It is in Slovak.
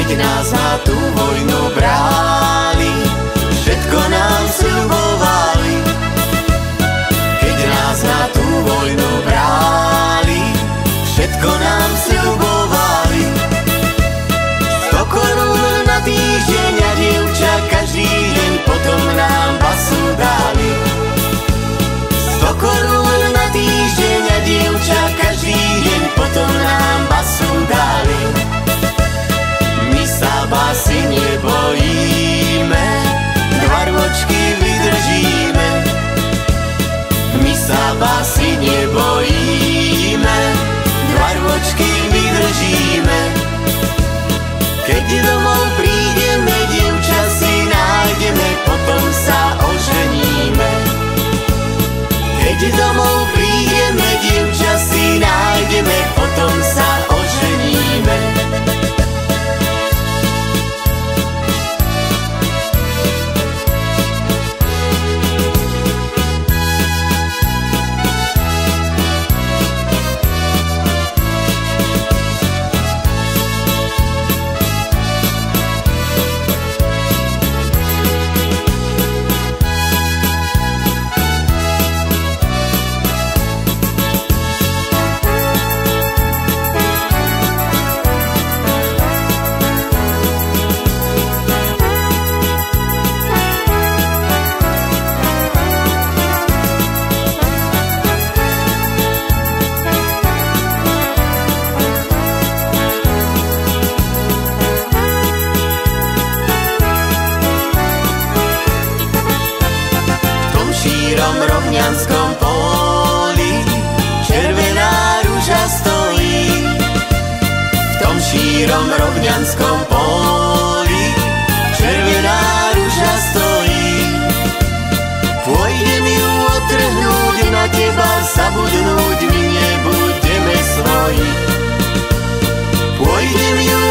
keď nás na tú vojnu brali, všetko nám sľubovali. Keď nás na tú vojnu brali, všetko nám sľubovali. 100 korún na týždeň a dievča každý deň, potom nám basu dali. 100 korún na týždeň a dievča každý deň, potom nám basu dali. My sa basy nebojíme, 2 rôčky vydržíme. My sa basy nebojíme, 2 rôčky vydržíme. Keď domov prídeme, dievča si nájdeme, potom sa oženíme. Keď domov prídeme, dievča si nájdeme, potom sa oženíme. Rovňanskom poli červená ruža stojí. V tom šírom rovňanskom poli červená ruža stojí. Pôjdem ju otrhnúť, na teba zabudnúť, my nebudeme svoji. Pôjdem ju